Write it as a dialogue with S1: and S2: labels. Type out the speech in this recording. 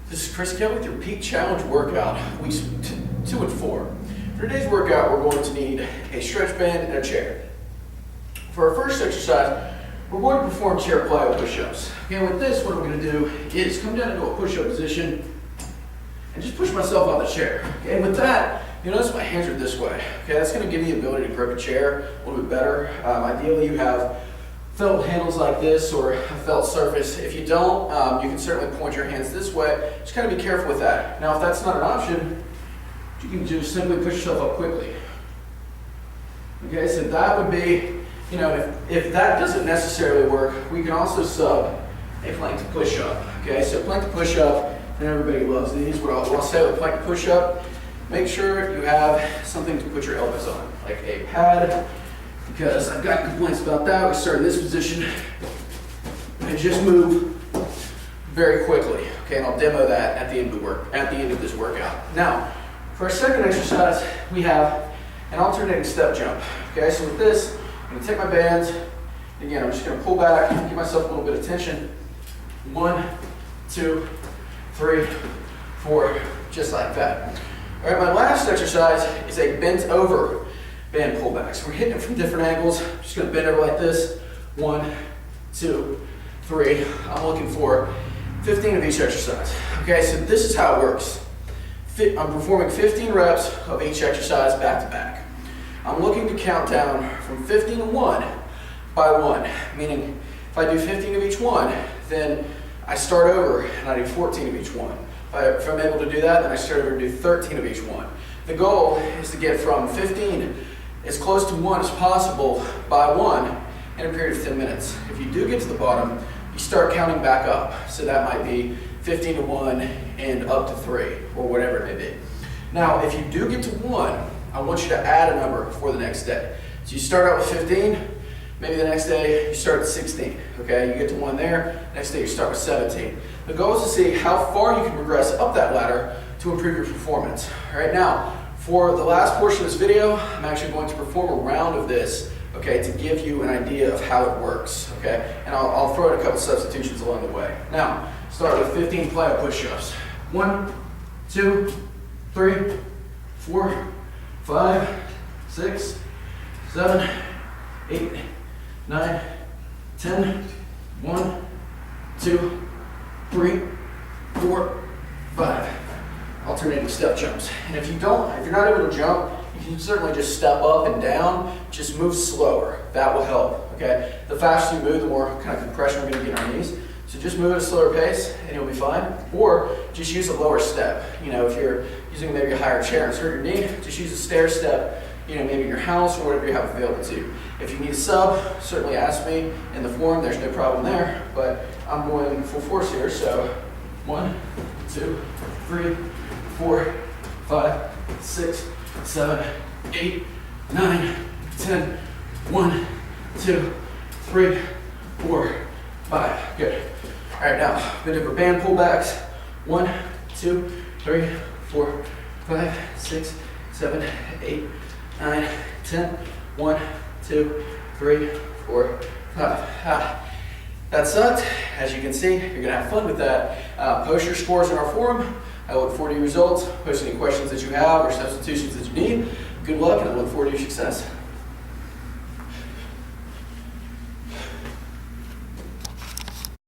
S1: This is Chris Kelly with your Peak Challenge workout, weeks 2 and 4. For today's workout, we're going to need a stretch band and a chair. For our first exercise, we're going to perform chair plyo push-ups. Okay, with this, what I'm going to do is come down into a push-up position and just push myself out of the chair. Okay, with that, you notice my hands are this way. Okay, that's going to give you the ability to grip a chair a little bit better. Ideally, you have felt handles like this or a felt surface. If you don't, you can certainly point your hands this way. Just kind of be careful with that. Now, if that's not an option, what you can do is simply push yourself up quickly. Okay, so that would be, you know, if that doesn't necessarily work, we can also sub a plank to push up. Okay, so plank to push up, and everybody loves these. What I'll say with plank to push up, make sure you have something to put your elbows on, like a pad, because I've got complaints about that. We start in this position and just move very quickly. Okay, and I'll demo that at the end of this workout. Now, for our second exercise, we have an alternating step jump. Okay, so with this, I'm gonna take my bands. Again, I'm just gonna pull back, give myself a little bit of tension. 1, 2, 3, 4, just like that. All right, my last exercise is a bent over band pullbacks. We're hitting it from different angles. I'm just gonna bend over like this. 1, 2, 3. I'm looking for 15 of each exercise. Okay, so this is how it works. I'm performing 15 reps of each exercise back to back. I'm looking to count down from 15 to 1 by 1, meaning if I do 15 of each one, then I start over and I do 14 of each one. If I'm able to do that, then I start over and do 13 of each one. The goal is to get from 15 as close to 1 as possible by 1 in a period of 10 minutes. If you do get to the bottom, you start counting back up. So that might be 15 to 1 and up to 3, or whatever it may be. Now, if you do get to 1, I want you to add a number for the next day. So you start out with 15, maybe the next day you start at 16. Okay, you get to 1 there, next day you start with 17. The goal is to see how far you can progress up that ladder to improve your performance. All right, now, for the last portion of this video, I'm actually going to perform a round of this, okay, to give you an idea of how it works, okay? And I'll throw in a couple substitutions along the way. Now, start with 15 plyo push-ups. 1, 2, 3, 4, 5, 6, 7, 8, 9, 10, 1, 2, 3, 4, 5. Alternating step jumps. And if you're not able to jump, you can certainly just step up and down, just move slower. That will help, okay? The faster you move, the more kind of compression we're gonna get in our knees. So just move at a slower pace and you'll be fine. Or just use a lower step. You know, if you're using maybe a higher chair and hurt your knee, just use a stair step, you know, maybe in your house or whatever you have available to you. If you need a sub, certainly ask me in the forum, there's no problem there, but I'm going full force here, so 1, 2, 3, 4, 5, 6, 7, 8, 9, 10, 1, 2, 3, 4, 5. Good. All right, now, bend over band pullbacks. 1, 2, 3, 4, 5, 6, 7, 8, 9, 10, 1, 2, 3, 4, 5. That sucked. As you can see, you're gonna have fun with that. Post your scores in our forum. I look forward to your results. Post any questions that you have or substitutions that you need. Good luck, and I look forward to your success.